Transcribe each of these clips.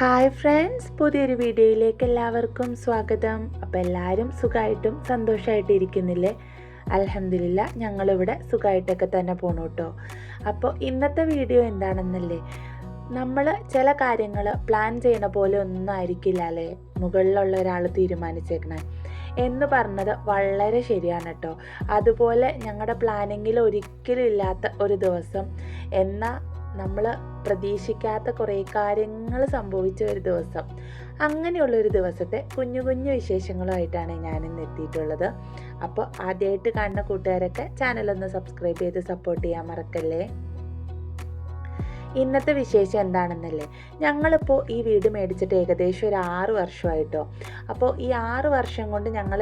Hi friends, പുതിയൊരു വീഡിയോയിലേക്ക് എല്ലാവർക്കും സ്വാഗതം. അപ്പോൾ എല്ലാവരും സുഖമായിട്ടും സന്തോഷമായിട്ട് ഇരിക്കുന്നില്ലേ? അൽഹംദുലില്ലാ, ഞങ്ങളിവിടെ സുഖമായിട്ടൊക്കെ തന്നെ പോണു കേട്ടോ. അപ്പോൾ ഇന്നത്തെ വീഡിയോ എന്താണെന്നല്ലേ, നമ്മൾ ചില കാര്യങ്ങൾ പ്ലാൻ ചെയ്യണ പോലെ ഒന്നും ആയിരിക്കില്ല അല്ലേ മുകളിലുള്ള ഒരാൾ തീരുമാനിച്ചേക്കണേ എന്ന് പറഞ്ഞത് വളരെ ശരിയാണ് കേട്ടോ. അതുപോലെ ഞങ്ങളുടെ പ്ലാനിങ്ങിൽ ഒരിക്കലും ഇല്ലാത്ത ഒരു ദിവസം, എന്നാൽ നമ്മൾ പ്രതീക്ഷിക്കാത്ത കുറേ കാര്യങ്ങൾ സംഭവിച്ച ഒരു ദിവസം, അങ്ങനെയുള്ളൊരു ദിവസത്തെ കുഞ്ഞു കുഞ്ഞു വിശേഷങ്ങളുമായിട്ടാണ് ഞാനിന്ന് എത്തിയിട്ടുള്ളത്. അപ്പോൾ ആദ്യമായിട്ട് കാണുന്ന കൂട്ടുകാരൊക്കെ ചാനലൊന്ന് സബ്സ്ക്രൈബ് ചെയ്ത് സപ്പോർട്ട് ചെയ്യാൻ മറക്കല്ലേ. ഇന്നത്തെ വിശേഷം എന്താണെന്നല്ലേ, ഞങ്ങളിപ്പോൾ ഈ വീട് മേടിച്ചിട്ട് ഏകദേശം ഒരു 6 വർഷമായിട്ടോ. അപ്പോൾ ഈ 6 വർഷം കൊണ്ട് ഞങ്ങൾ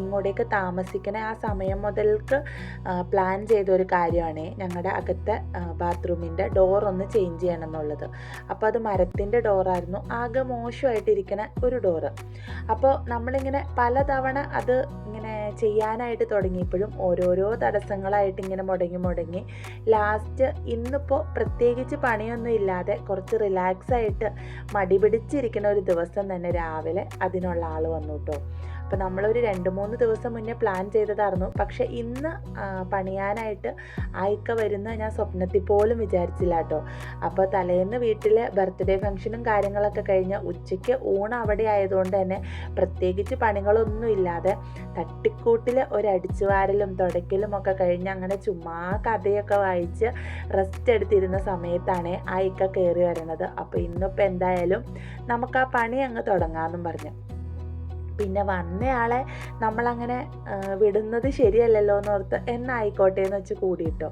ഇങ്ങോട്ടേക്ക് താമസിക്കണ ആ സമയം മുതൽക്ക് പ്ലാൻ ചെയ്ത ഒരു കാര്യമാണ് ഞങ്ങളുടെ അകത്തെ ബാത്റൂമിൻ്റെ ഡോർ ഒന്ന് ചേഞ്ച് ചെയ്യണം എന്നുള്ളത്. അപ്പോൾ അത് മരത്തിൻ്റെ ഡോറായിരുന്നു, ആകെ മോശമായിട്ടിരിക്കുന്ന ഒരു ഡോറ്. അപ്പോൾ നമ്മളിങ്ങനെ പലതവണ അത് ഇങ്ങനെ ചെയ്യാനായിട്ട് തുടങ്ങിയപ്പോഴും ഓരോരോ തടസ്സങ്ങളായിട്ട് ഇങ്ങനെ മുടങ്ങി ലാസ്റ്റ് ഇന്നിപ്പോൾ പ്രത്യേകിച്ച് പണിയൊന്നും ഇല്ലാതെ കുറച്ച് റിലാക്സ് ആയിട്ട് മടി പിടിച്ചിരിക്കുന്ന ഒരു ദിവസം തന്നെ രാവിലെ അതിനുള്ള ആൾ വന്നു കേട്ടോ. അപ്പോൾ നമ്മളൊരു 2-3 ദിവസം മുന്നേ പ്ലാൻ ചെയ്തതായിരുന്നു, പക്ഷെ ഇന്ന് പണിയാനായിട്ട് ആയിക്ക വരുന്ന ഞാൻ സ്വപ്നത്തിൽ പോലും വിചാരിച്ചില്ല കേട്ടോ. അപ്പോൾ തലേന്ന് വീട്ടിലെ ബർത്ത്ഡേ ഫംഗ്ഷനും കാര്യങ്ങളൊക്കെ കഴിഞ്ഞ് ഉച്ചയ്ക്ക് ഊണ് അവിടെ ആയതുകൊണ്ട് തന്നെ പ്രത്യേകിച്ച് പണികളൊന്നും ഇല്ലാതെ തട്ടിക്കൂട്ടിൽ ഒരു അടിച്ചുവാരലും തുടയ്ക്കലും ഒക്കെ കഴിഞ്ഞ് അങ്ങനെ ചുമ്മാ കഥയൊക്കെ വായിച്ച് റെസ്റ്റ് എടുത്തിരുന്ന സമയത്താണ് ആയിക്ക കയറി വരണത്. അപ്പോൾ ഇന്നിപ്പോൾ എന്തായാലും നമുക്ക് ആ പണി അങ്ങ് തുടങ്ങാമെന്നും പറഞ്ഞു. പിന്നെ വന്നയാളെ നമ്മളങ്ങനെ വിടുന്നത് ശരിയല്ലല്ലോ എന്നോർത്ത് എന്നായിക്കോട്ടെ എന്ന് വെച്ച് കൂടിയിട്ടോ.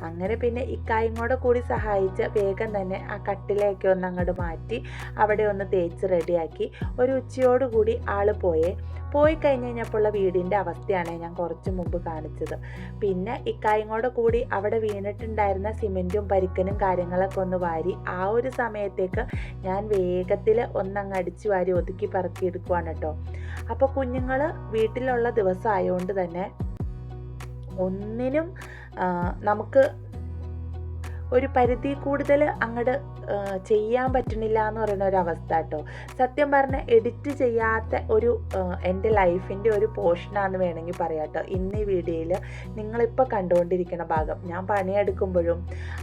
അങ്ങനെ പിന്നെ ഇക്കായും കൂടെ കൂടി സഹായിച്ച് വേഗം തന്നെ ആ കട്ടിലേക്ക് ഒന്ന് അങ്ങോട്ട് മാറ്റി അവിടെ ഒന്ന് തേച്ച് റെഡിയാക്കി ഒരു ഉച്ചയോടുകൂടി ആൾ പോയി കഴിഞ്ഞ് കഴിഞ്ഞപ്പോഴുള്ള വീടിൻ്റെ അവസ്ഥയാണ് ഞാൻ കുറച്ച് മുമ്പ് കാണിച്ചത്. പിന്നെ ഇക്കായും കൂടെ കൂടി അവിടെ വീണിട്ടുണ്ടായിരുന്ന സിമെൻറ്റും പരിക്കനും കാര്യങ്ങളൊക്കെ ഒന്ന് വാരി ആ ഒരു സമയത്തേക്ക് ഞാൻ വേഗത്തിൽ ഒന്നങ്ങ് അടിച്ചു വാരി ഒതുക്കി പറക്കി എടുക്കുവാണ് കേട്ടോ. അപ്പോൾ കുഞ്ഞുങ്ങൾ വീട്ടിലുള്ള ദിവസം ആയതുകൊണ്ട് തന്നെ ഒന്നിനും നമുക്ക് ഒരു പരിധി കൂടുതൽ അങ്ങോട്ട് ചെയ്യാൻ പറ്റണില്ല എന്ന് പറയുന്ന ഒരു അവസ്ഥ കേട്ടോ. സത്യം പറഞ്ഞാൽ എഡിറ്റ് ചെയ്യാത്ത ഒരു എൻ്റെ ലൈഫിൻ്റെ ഒരു പോർഷനാണെന്ന് വേണമെങ്കിൽ പറയാം കേട്ടോ. ഇന്ന് ഈ വീഡിയോയിൽ നിങ്ങളിപ്പോൾ കണ്ടുകൊണ്ടിരിക്കുന്ന ഭാഗം, ഞാൻ പണിയെടുക്കുമ്പോഴും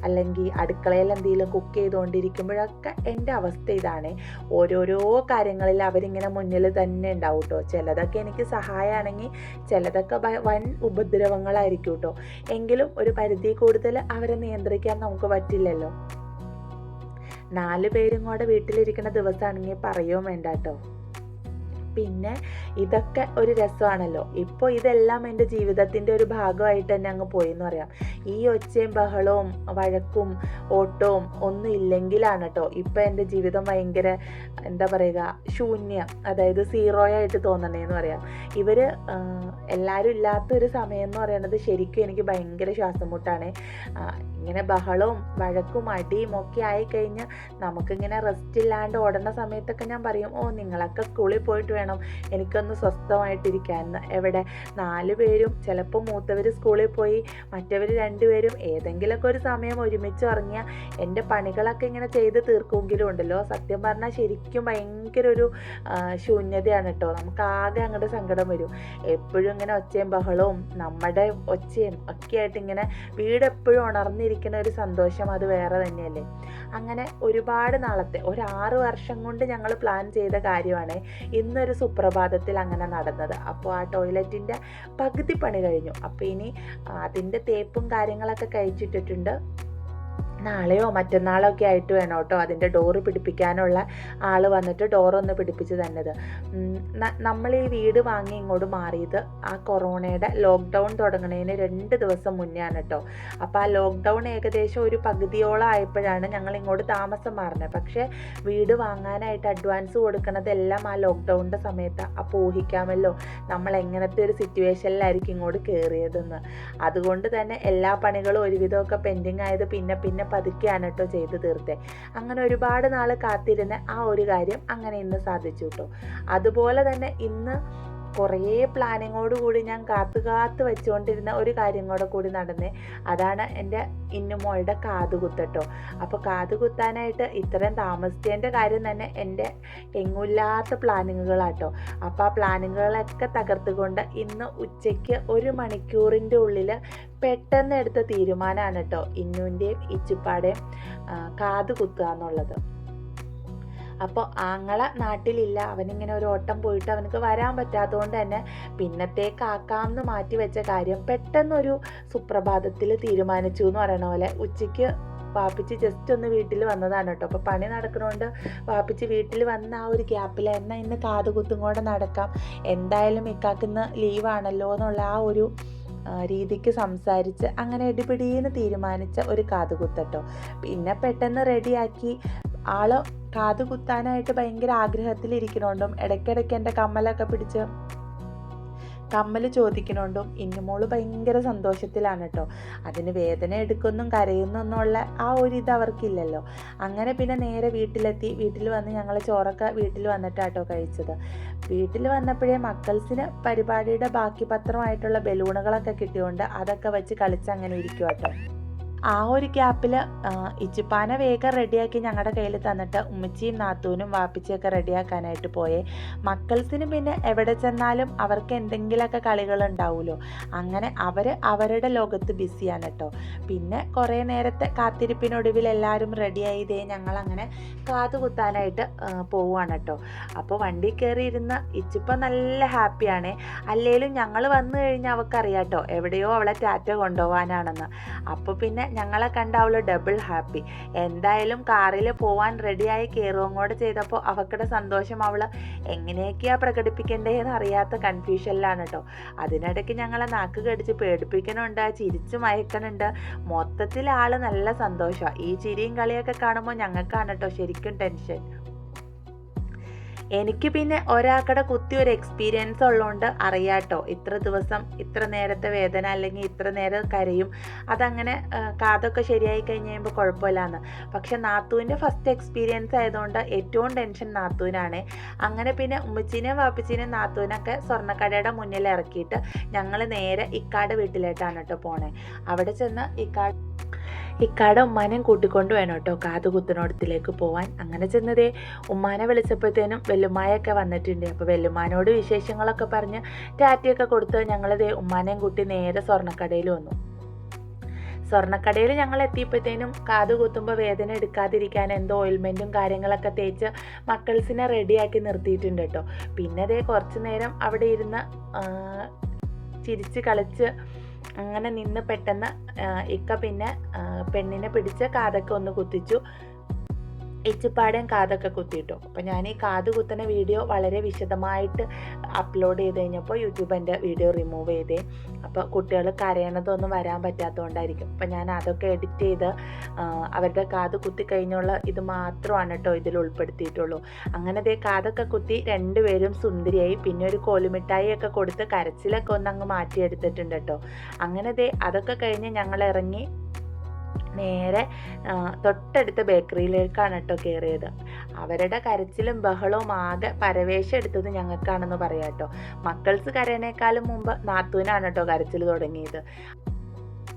അല്ലെങ്കിൽ അടുക്കളയിൽ എന്തെങ്കിലും കുക്ക് ചെയ്തുകൊണ്ടിരിക്കുമ്പോഴൊക്കെ എൻ്റെ അവസ്ഥ ഇതാണ്. ഓരോരോ കാര്യങ്ങളിൽ അവരിങ്ങനെ മുന്നിൽ തന്നെ ഉണ്ടാവും കേട്ടോ. ചിലതൊക്കെ എനിക്ക് സഹായമാണെങ്കിൽ ചിലതൊക്കെ വൻ ഉപദ്രവങ്ങളായിരിക്കും കേട്ടോ. എങ്കിലും ഒരു പരിധി കൂടുതൽ അവരെ നിയന്ത്രിക്കാൻ നമുക്ക് പറ്റില്ലല്ലോ. 4 പേരും കൂടെ വീട്ടിലിരിക്കുന്ന ദിവസമാണെങ്കിൽ പറയുകയും വേണ്ട കേട്ടോ. പിന്നെ ഇതൊക്കെ ഒരു രസമാണല്ലോ. ഇപ്പോൾ ഇതെല്ലാം എൻ്റെ ജീവിതത്തിൻ്റെ ഒരു ഭാഗമായിട്ട് തന്നെ അങ്ങ് പോയെന്ന് പറയാം. ഈ ഒച്ചയും ബഹളവും വഴക്കും ഓട്ടവും ഒന്നും ഇല്ലെങ്കിലാണ് കേട്ടോ ഇപ്പം എൻ്റെ ജീവിതം ഭയങ്കര എന്താ പറയുക, ശൂന്യം, അതായത് 0 ആയിട്ട് തോന്നണേന്ന് പറയാം. ഇവർ എല്ലാവരും ഇല്ലാത്തൊരു സമയം എന്ന് പറയുന്നത് ശരിക്കും എനിക്ക് ഭയങ്കര ശ്വാസം മുട്ടാണ്. ഇങ്ങനെ ബഹളവും വഴക്കും അടിയും ഒക്കെ ആയിക്കഴിഞ്ഞ് നമുക്കിങ്ങനെ റെസ്റ്റ് ഇല്ലാണ്ട് ഓടുന്ന സമയത്തൊക്കെ ഞാൻ പറയും, നിങ്ങളൊക്കെ സ്കൂളിൽ പോയിട്ട് വേണം എനിക്കൊന്ന് സ്വസ്ഥമായിട്ടിരിക്കാമെന്ന്. എവിടെ 4 പേരും, ചിലപ്പോൾ മൂത്തവർ സ്കൂളിൽ പോയി മറ്റവർ 2 പേരും ഏതെങ്കിലുമൊക്കെ ഒരു സമയം ഒരുമിച്ച് ഇറങ്ങിയാൽ എൻ്റെ പണികളൊക്കെ ഇങ്ങനെ ചെയ്ത് തീർക്കുമെങ്കിലും ഉണ്ടല്ലോ, സത്യം പറഞ്ഞാൽ ശരിക്കും ഭയങ്കര ഒരു ശൂന്യതയാണ് കേട്ടോ. നമുക്ക് ആകെ അങ്ങോട്ട് സങ്കടം വരും. എപ്പോഴും ഇങ്ങനെ ഒച്ചയും ബഹളവും നമ്മുടെ ഒച്ചയും ഒക്കെ ആയിട്ട് ഇങ്ങനെ വീട് എപ്പോഴും ഉണർന്നിരിക്കുന്ന ഒരു സന്തോഷം അത് വേറെ തന്നെയല്ലേ. അങ്ങനെ ഒരുപാട് നാളത്തെ ഒരു 6 വർഷം കൊണ്ട് ഞങ്ങൾ പ്ലാൻ ചെയ്ത കാര്യമാണ് ഇന്നൊരു സുപ്രഭാതത്തിൽ അങ്ങനെ നടന്നത്. അപ്പോൾ ആ ടോയ്ലറ്റിൻ്റെ പകുതി പണി കഴിഞ്ഞു. അപ്പോൾ ഇനി അതിൻ്റെ തേപ്പും കാര്യങ്ങളൊക്കെ കഴിച്ചിട്ടിട്ടുണ്ട്. നാളെയോ മറ്റന്നാളോ ഒക്കെ ആയിട്ട് വേണം കേട്ടോ അതിൻ്റെ ഡോറ് പിടിപ്പിക്കാനുള്ള ആൾ വന്നിട്ട് ഡോറൊന്ന് പിടിപ്പിച്ച് തന്നത്. നമ്മൾ ഈ വീട് വാങ്ങി ഇങ്ങോട്ട് മാറിയത് ആ കൊറോണയുടെ ലോക്ക്ഡൗൺ തുടങ്ങുന്നതിന് 2 ദിവസം മുന്നേ ആണ് കേട്ടോ. അപ്പോൾ ആ ലോക്ക്ഡൗൺ ഏകദേശം ഒരു പകുതിയോളം ആയപ്പോഴാണ് ഞങ്ങൾ ഇങ്ങോട്ട് താമസം മാറുന്നത്. പക്ഷേ വീട് വാങ്ങാനായിട്ട് അഡ്വാൻസ് കൊടുക്കണതെല്ലാം ആ ലോക്ക്ഡൗണിൻ്റെ സമയത്ത്. അപ്പോൾ ഊഹിക്കാമല്ലോ നമ്മൾ എങ്ങനത്തെ ഒരു സിറ്റുവേഷനിലായിരിക്കും ഇങ്ങോട്ട് കയറിയതെന്ന്. അതുകൊണ്ട് തന്നെ എല്ലാ പണികളും ഒരുവിധമൊക്കെ പെൻഡിങ് ആയത് പിന്നെ പതുക്കെയാണ് കേട്ടോ ചെയ്ത് തീർത്തേ. അങ്ങനെ ഒരുപാട് നാൾ കാത്തിരുന്ന ആ ഒരു കാര്യം അങ്ങനെ ഇന്ന് സാധിച്ചു കേട്ടോ. അതുപോലെ തന്നെ ഇന്ന് കുറേ പ്ലാനിങ്ങോട് കൂടി ഞാൻ കാത്ത് വെച്ചുകൊണ്ടിരുന്ന ഒരു കാര്യം കൂടി നടന്നേ. അതാണ് എൻ്റെ ഇന്നുമോളുടെ കാതുകുത്തട്ടോ. അപ്പോൾ കാതുകുത്താനായിട്ട് ഇത്രയും താമസിച്ചതിൻ്റെ കാര്യം തന്നെ എൻ്റെ എങ്ങുമില്ലാത്ത പ്ലാനിങ്ങുകളാട്ടോ. അപ്പോൾ ആ പ്ലാനിങ്ങുകളൊക്കെ തകർത്തുകൊണ്ട് ഇന്ന് ഉച്ചയ്ക്ക് 1 മണിക്കൂറിൻ്റെ ഉള്ളിൽ പെട്ടെന്ന് എടുത്ത തീരുമാനമാണ് കേട്ടോ ഇന്നുവിൻ്റെയും ഇച്ചുപ്പാടെയും കാതുകുത്തുക എന്നുള്ളത്. അപ്പോൾ ആങ്ങള നാട്ടിലില്ല, അവനിങ്ങനെ ഒരു ഓട്ടം പോയിട്ട് അവനക്ക് വരാൻ പറ്റാത്തതുകൊണ്ട് തന്നെ പിന്നത്തേക്കാക്കാമെന്ന് മാറ്റി വെച്ച കാര്യം പെട്ടെന്നൊരു സുപ്രഭാതത്തിൽ തീരുമാനിച്ചു എന്ന് പറയണ പോലെ ഉച്ചയ്ക്ക് വാപ്പിച്ച് ജസ്റ്റ് ഒന്ന് വീട്ടിൽ വന്നതാണ് കേട്ടോ. അപ്പോൾ പണി നടക്കണോണ്ട് വാപ്പിച്ച് വീട്ടിൽ വന്ന ആ ഒരു ഗ്യാപ്പിൽ എന്നാൽ ഇന്ന് കാതുകുത്തും കൂടെ നടക്കാം, എന്തായാലും ഇക്കാക്കിന്ന് ലീവാണല്ലോ എന്നുള്ള ആ ഒരു രീതിക്ക് സംസാരിച്ച് അങ്ങനെ ഇടിപിടിയെന്ന് തീരുമാനിച്ച ഒരു കാതുകുത്തട്ടോ. പിന്നെ പെട്ടെന്ന് റെഡിയാക്കി ആള് കാതുകുത്താനായിട്ട് ഭയങ്കര ആഗ്രഹത്തിലിരിക്കണോണ്ടും ഇടയ്ക്കിടയ്ക്ക് എൻ്റെ കമ്മലൊക്കെ പിടിച്ച് കമ്മൽ ചോദിക്കണോണ്ടും ഇന്നുമോള് ഭയങ്കര സന്തോഷത്തിലാണ് കേട്ടോ. അതിന് വേദന എടുക്കൊന്നും കരയുന്നൊന്നുള്ള ആ ഒരു ഇത് അവർക്കില്ലല്ലോ. അങ്ങനെ പിന്നെ നേരെ വീട്ടിലെത്തി. വീട്ടിൽ വന്ന് ഞങ്ങൾ ചോറൊക്കെ വീട്ടിൽ വന്നിട്ടാട്ടോ കഴിച്ചത്. വീട്ടിൽ വന്നപ്പോഴേ മക്കൾസിന് പരിപാടിയുടെ ബാക്കി പത്രമായിട്ടുള്ള ബലൂണുകളൊക്കെ കിട്ടിയോണ്ട് അതൊക്കെ വെച്ച് കളിച്ച് അങ്ങനെ ഇരിക്കും കേട്ടോ. ആ ഒരു ഗ്യാപ്പിൽ ഇച്ചുപ്പാനെ വേഗം റെഡിയാക്കി ഞങ്ങളുടെ കയ്യിൽ തന്നിട്ട് ഉമ്മച്ചിയും നാത്തൂനും വാപ്പിച്ചൊക്കെ റെഡിയാക്കാനായിട്ട് പോയേ. മക്കൾസിന് പിന്നെ എവിടെ ചെന്നാലും അവർക്ക് എന്തെങ്കിലുമൊക്കെ കളികളുണ്ടാവുമല്ലോ. അങ്ങനെ അവർ അവരുടെ ലോകത്ത് ബിസിയാണ് കേട്ടോ. പിന്നെ കുറേ നേരത്തെ കാത്തിരിപ്പിനൊടുവിൽ എല്ലാവരും റെഡിയായതേ ഞങ്ങളങ്ങനെ കാതുകുത്താനായിട്ട് പോവുകയാണ് കേട്ടോ. അപ്പോൾ വണ്ടി കയറിയിരുന്ന ഇച്ചുപ്പ നല്ല ഹാപ്പിയാണ്. അല്ലെങ്കിലും ഞങ്ങൾ വന്നു കഴിഞ്ഞാൽ അവൾക്കറിയാം കേട്ടോ എവിടെയോ അവളെ ടാറ്റ കൊണ്ടുപോകാനാണെന്ന്. അപ്പോൾ പിന്നെ ഞങ്ങളെ കണ്ട അവൾ ഡബിൾ ഹാപ്പി. എന്തായാലും കാറിൽ പോവാൻ റെഡിയായി കയറുകയും കൂടെ ചെയ്തപ്പോൾ അവക്കടെ സന്തോഷം അവൾ എങ്ങനെയൊക്കെയാണ് പ്രകടിപ്പിക്കേണ്ടതെന്ന് അറിയാത്ത കൺഫ്യൂഷനിലാണ് കേട്ടോ. അതിനിടയ്ക്ക് ഞങ്ങളെ നാക്ക് കടിച്ച് പേടിപ്പിക്കണുണ്ട്, ചിരിച്ച് മയക്കണുണ്ട്. മൊത്തത്തിൽ ആൾ നല്ല സന്തോഷമാണ്. ഈ ചിരിയും കളിയൊക്കെ കാണുമ്പോൾ ഞങ്ങൾക്കാണ് കേട്ടോ ശരിക്കും ടെൻഷൻ. എനിക്ക് പിന്നെ ഒരാക്കടെ കുത്തി ഒരു എക്സ്പീരിയൻസ് ഉള്ളതുകൊണ്ട് അറിയാട്ടോ ഇത്ര ദിവസം ഇത്ര നേരത്തെ വേദന അല്ലെങ്കിൽ ഇത്ര നേരം കരയും, അതങ്ങനെ കാതൊക്കെ ശരിയായി കഴിഞ്ഞ് കഴിയുമ്പോൾ കുഴപ്പമില്ലാന്ന്. പക്ഷെ നാത്തൂൻ്റെ ഫസ്റ്റ് എക്സ്പീരിയൻസ് ആയതുകൊണ്ട് ഏറ്റവും ടെൻഷൻ നാത്തൂനാണ്. അങ്ങനെ പിന്നെ ഉമ്മച്ചീനെയും വാപ്പിച്ചീനെയും നാത്തൂനൊക്കെ സ്വർണ്ണക്കടയുടെ മുന്നിൽ ഇറക്കിയിട്ട് ഞങ്ങൾ നേരെ ഇക്കാടെ വീട്ടിലേട്ടാണ് കേട്ടോ പോണേ. അവിടെ ചെന്ന് ഇക്കാടെ ഉമ്മാനെയും കൂട്ടിക്കൊണ്ട് വേണം കേട്ടോ കാതുകുത്തിനോടത്തിലേക്ക് പോവാൻ. അങ്ങനെ ചെന്നതേ ഉമ്മാനെ വിളിച്ചപ്പോഴത്തേനും വെല്ലുമായൊക്കെ വന്നിട്ടുണ്ട്. അപ്പോൾ വെല്ലുമാനോട് വിശേഷങ്ങളൊക്കെ പറഞ്ഞ് ടാറ്റയൊക്കെ കൊടുത്ത് ഞങ്ങളിതേ ഉമ്മാനെയും കൂട്ടി നേരെ സ്വർണ്ണക്കടയിൽ വന്നു. സ്വർണ്ണക്കടയിൽ ഞങ്ങൾ എത്തിയപ്പോഴത്തേനും കാതുകുത്തുമ്പോൾ വേദന എടുക്കാതിരിക്കാൻ എന്തോ ഓയിൽമെൻറ്റും കാര്യങ്ങളൊക്കെ തേച്ച് മക്കൾസിനെ റെഡിയാക്കി നിർത്തിയിട്ടുണ്ട് കേട്ടോ. പിന്നെ അതേ കുറച്ച് നേരം അവിടെ ഇരുന്ന് ചിരിച്ച് കളിച്ച് അങ്ങനെ നിന്ന് പെട്ടെന്ന് ഇക്ക പിന്നെ പെണ്ണിനെ പിടിച്ച് കാതൊക്കെ ഒന്ന് കുത്തിച്ചു. ഇച്ചുപ്പാടേയും കാതൊക്കെ കുത്തിയിട്ടു. അപ്പോൾ ഞാൻ ഈ കാത് കുത്തുന്ന വീഡിയോ വളരെ വിശദമായിട്ട് അപ്ലോഡ് ചെയ്ത് കഴിഞ്ഞപ്പോൾ യൂട്യൂബ് എൻ്റെ വീഡിയോ റിമൂവ് ചെയ്തേ. അപ്പോൾ കുട്ടികൾ കരയണതൊന്നും വരാൻ പറ്റാത്തതുകൊണ്ടായിരിക്കും. അപ്പോൾ ഞാൻ അതൊക്കെ എഡിറ്റ് ചെയ്ത് അവരുടെ കാത് കുത്തി കഴിഞ്ഞുള്ള ഇത് മാത്രമാണ് കേട്ടോ ഇതിൽ ഉൾപ്പെടുത്തിയിട്ടുള്ളൂ. അങ്ങനെ ദേ കാതൊക്കെ കുത്തി രണ്ടുപേരും സുന്ദരിയായി. പിന്നെ ഒരു കോലുമിഠായി ഒക്കെ കൊടുത്ത് കരച്ചിലൊക്കെ ഒന്ന് അങ്ങ് മാറ്റിയെടുത്തിട്ടുണ്ട് കേട്ടോ. അങ്ങനെ ദേ അതൊക്കെ കഴിഞ്ഞ് ഞങ്ങൾ ഇറങ്ങി നേരെ തൊട്ടടുത്ത ബേക്കറിയിലേക്കാണ് കേട്ടോ കയറിയത്. അവരുടെ കരച്ചിലും ബഹളവും ആകെ പരവേശം എടുത്തത് ഞങ്ങൾക്കാണെന്ന് പറയാം കേട്ടോ. മക്കൾസ് കരയണേക്കാളും മുമ്പ് നാത്തൂനാണ് കേട്ടോ കരച്ചിൽ തുടങ്ങിയത്.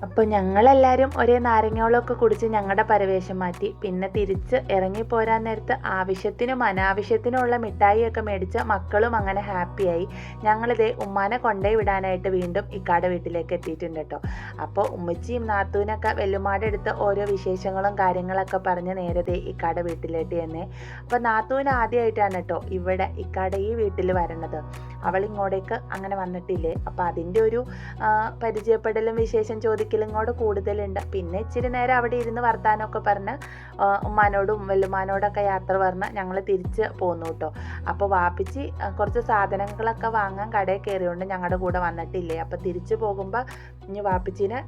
അപ്പോൾ ഞങ്ങളെല്ലാവരും ഒരേ നാരങ്ങകളൊക്കെ കുടിച്ച് ഞങ്ങളുടെ പരവേശം മാറ്റി. പിന്നെ തിരിച്ച് ഇറങ്ങിപ്പോരാൻ നേരത്ത് ആവശ്യത്തിനും അനാവശ്യത്തിനുമുള്ള മിഠായിയൊക്കെ മേടിച്ച് മക്കളും അങ്ങനെ ഹാപ്പിയായി. ഞങ്ങളിതേ ഉമ്മാനെ കൊണ്ടുപോയി വിടാനായിട്ട് വീണ്ടും ഇക്കാടെ വീട്ടിലേക്ക് എത്തിയിട്ടുണ്ട് കേട്ടോ. അപ്പോൾ ഉമ്മച്ചിയും നാത്തൂനൊക്കെ വെല്ലുമാടെ അടുത്ത് ഓരോ വിശേഷങ്ങളും കാര്യങ്ങളൊക്കെ പറഞ്ഞ് നേരത്തെ ഇക്കാടെ വീട്ടിലേക്ക് തന്നെ. അപ്പോൾ നാത്തൂന് ആദ്യമായിട്ടാണ് കേട്ടോ ഇവിടെ ഇക്കാടെ ഈ വീട്ടിൽ വരണത്. അവളിങ്ങോട്ടേക്ക് അങ്ങനെ വന്നിട്ടില്ലേ. അപ്പോൾ അതിൻ്റെ ഒരു പരിചയപ്പെടലും വിശേഷം ചോദിക്കലും കൂടെ കൂടുതലുണ്ട്. പിന്നെ ഇച്ചിരി നേരം അവിടെ ഇരുന്ന് വർത്താനമൊക്കെ പറഞ്ഞ് ഉമ്മാനോടും വെല്ലുമാനോടൊക്കെ യാത്ര പറഞ്ഞ് ഞങ്ങൾ തിരിച്ച് പോന്നു കേട്ടോ. അപ്പോൾ വാപ്പിച്ച് കുറച്ച് സാധനങ്ങളൊക്കെ വാങ്ങാൻ കടയിൽ കയറിയോണ്ട് ഞങ്ങളുടെ കൂടെ വന്നിട്ടില്ലേ. അപ്പോൾ തിരിച്ച് പോകുമ്പോൾ ഇനി വാപ്പിച്ചിനെ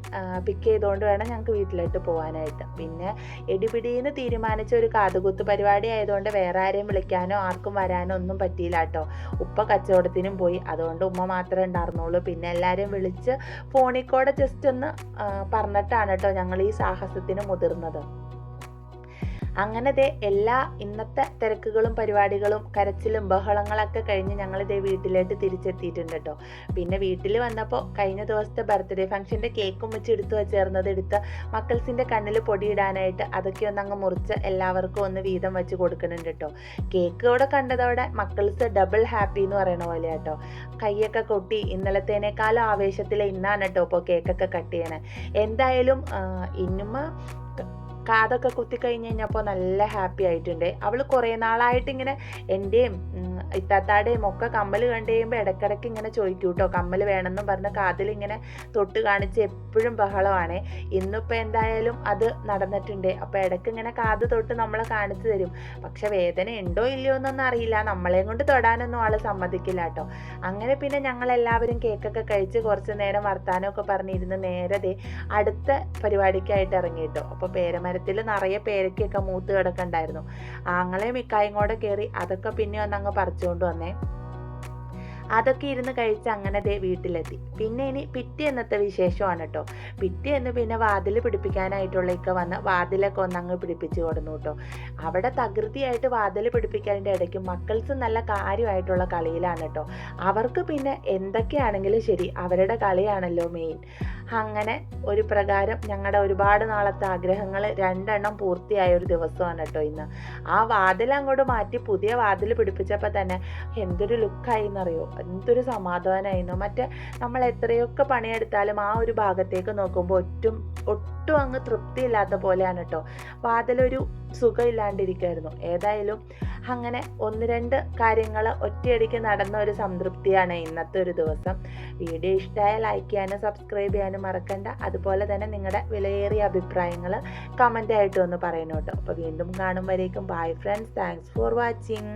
പിക്ക് ചെയ്തുകൊണ്ട് വേണം ഞങ്ങൾക്ക് വീട്ടിലോട്ട് പോകാനായിട്ട്. പിന്നെ എടിപിടിന്ന് തീരുമാനിച്ച ഒരു കാതുകുത്ത് പരിപാടി ആയതുകൊണ്ട് വേറെ ആരെയും വിളിക്കാനോ ആർക്കും വരാനോ ഒന്നും പറ്റിയില്ല കേട്ടോ. ഉപ്പ കച്ചവടത്തിനും പോയി, അതുകൊണ്ട് ഉമ്മ മാത്രമേ ഉണ്ടായിരുന്നുള്ളൂ. പിന്നെ എല്ലാവരെയും വിളിച്ച് ഫോണിൽ കൂടെ ജസ്റ്റ് ഒന്ന് പറഞ്ഞിട്ടാണ് കേട്ടോ ഞങ്ങൾ ഈ സാഹസത്തിന് മുതിർന്നത്. അങ്ങനെ ദേ ഇന്നത്തെ തിരക്കുകളും പരിപാടികളും കരച്ചിലും ബഹളങ്ങളൊക്കെ കഴിഞ്ഞ് ഞങ്ങൾ ദേ വീട്ടിലേക്ക് തിരിച്ചെത്തിയിട്ടുണ്ട് കേട്ടോ. പിന്നെ വീട്ടിൽ വന്നപ്പോൾ കഴിഞ്ഞ ദിവസത്തെ ബർത്ത്ഡേ ഫംഗ്ഷൻ്റെ കേക്കും വെച്ച് എടുത്ത് മക്കൾസിൻ്റെ കണ്ണിൽ പൊടിയിടാനായിട്ട് അതൊക്കെ അങ്ങ് മുറിച്ച് എല്ലാവർക്കും ഒന്ന് വീതം വെച്ച് കൊടുക്കുന്നുണ്ട് കേട്ടോ. കേക്ക് ഇവിടെ കണ്ടതോടെ മക്കൾസ് ഡബിൾ ഹാപ്പി എന്ന് പറയണ പോലെ കേട്ടോ. കൈയൊക്കെ കൊട്ടി ഇന്നലത്തേനേക്കാളും ആവേശത്തിൽ ഇന്നാണ് കേട്ടോ ഇപ്പോൾ കേക്കൊക്കെ കട്ട് ചെയ്യണേ. എന്തായാലും ഇന്നുമ്മ കാതൊക്കെ കുത്തിക്കഴിഞ്ഞ് കഴിഞ്ഞപ്പോൾ നല്ല ഹാപ്പി ആയിട്ടുണ്ട്. അവൾ കുറേ നാളായിട്ട് ഇങ്ങനെ എൻ്റെയും ഇത്താത്താടെയും ഒക്കെ കമ്മൽ കണ്ടു കഴിയുമ്പോൾ ഇടയ്ക്കിടയ്ക്ക് ഇങ്ങനെ ചോദിക്കും കേട്ടോ, കമ്മൽ വേണമെന്നും പറഞ്ഞ് കാതിലിങ്ങനെ തൊട്ട് കാണിച്ച് എപ്പോഴും ബഹളമാണ്. ഇന്നിപ്പോൾ എന്തായാലും അത് നടന്നിട്ടുണ്ട്. അപ്പോൾ ഇടയ്ക്ക് ഇങ്ങനെ കാത് തൊട്ട് നമ്മളെ കാണിച്ചു തരും. പക്ഷെ വേദന ഉണ്ടോ ഇല്ലയോ എന്നൊന്നും അറിയില്ല. നമ്മളെയും കൊണ്ട് തൊടാനൊന്നും ആൾ സമ്മതിക്കില്ല കേട്ടോ. അങ്ങനെ പിന്നെ ഞങ്ങളെല്ലാവരും കേക്കൊക്കെ കഴിച്ച് കുറച്ച് നേരം വർത്താനമൊക്കെ പറഞ്ഞിരുന്ന് നേരത്തെ അടുത്ത പരിപാടിക്കായിട്ട് ഇറങ്ങി കേട്ടോ. അപ്പോൾ പേരമരത്തിൽ നിറയെ പേരയ്ക്കൊക്കെ മൂത്ത് കിടക്കണ്ടായിരുന്നു. ആങ്ങളെ മിക്കായും കൂടെ കയറി അതൊക്കെ പിന്നെ ഒന്നങ്ങ് പറിച്ചുകൊണ്ട് വന്നേ. അതൊക്കെ ഇരുന്ന് കഴിച്ച് അങ്ങനെ ദേ വീട്ടിലെത്തി. പിന്നെ ഇനി പിറ്റേന്നത്തെ വിശേഷമാണ് കേട്ടോ. പിറ്റേന്ന് പിന്നെ വാതിൽ പിടിപ്പിക്കാനായിട്ടുള്ളതൊക്കെ വന്ന് വാതിലൊക്കെ ഒന്നങ്ങ് പിടിപ്പിച്ച് കൊടുന്നു കേട്ടോ. അവിടെ തകൃതിയായിട്ട് വാതിൽ പിടിപ്പിക്കാൻ്റെ ഇടയ്ക്ക് മക്കൾസ് നല്ല കാര്യമായിട്ടുള്ള കളിയിലാണ് കേട്ടോ. അവർക്ക് പിന്നെ എന്തൊക്കെയാണെങ്കിലും ശരി അവരുടെ കളിയാണല്ലോ മെയിൻ. അങ്ങനെ ഒരു പ്രകാരം ഞങ്ങളുടെ ഒരുപാട് നാളത്തെ ആഗ്രഹങ്ങൾ 2 എണ്ണം പൂർത്തിയായ ഒരു ദിവസമാണ് കേട്ടോ ഇന്ന്. ആ വാതിൽ അങ്ങോട്ട് മാറ്റി പുതിയ വാതിൽ പിടിപ്പിച്ചപ്പോൾ തന്നെ എന്തൊരു ലുക്കായി എന്നറിയോ, എന്തൊരു സമാധാനമായിരുന്നു. മറ്റേ നമ്മൾ എത്രയൊക്കെ പണിയെടുത്താലും ആ ഒരു ഭാഗത്തേക്ക് നോക്കുമ്പോൾ ഒട്ടും അങ്ങ് തൃപ്തിയില്ലാത്ത പോലെയാണ് കേട്ടോ. വാതിലൊരു സുഖമില്ലാണ്ടിരിക്കുമായിരുന്നു. ഏതായാലും അങ്ങനെ 1-2 കാര്യങ്ങൾ ഒറ്റയടിക്ക് നടന്ന ഒരു സംതൃപ്തിയാണ് ഇന്നത്തെ ഒരു ദിവസം. വീഡിയോ ഇഷ്ടമായാൽ ലൈക്ക് ചെയ്യാനും സബ്സ്ക്രൈബ് ചെയ്യാനും മറക്കണ്ട. അതുപോലെ തന്നെ നിങ്ങളുടെ വിലയേറിയ അഭിപ്രായങ്ങൾ കമൻ്റായിട്ട് ഒന്ന് പറയണം കേട്ടോ. അപ്പോൾ വീണ്ടും കാണുമ്പോഴേക്കും bye friends, thanks for watching.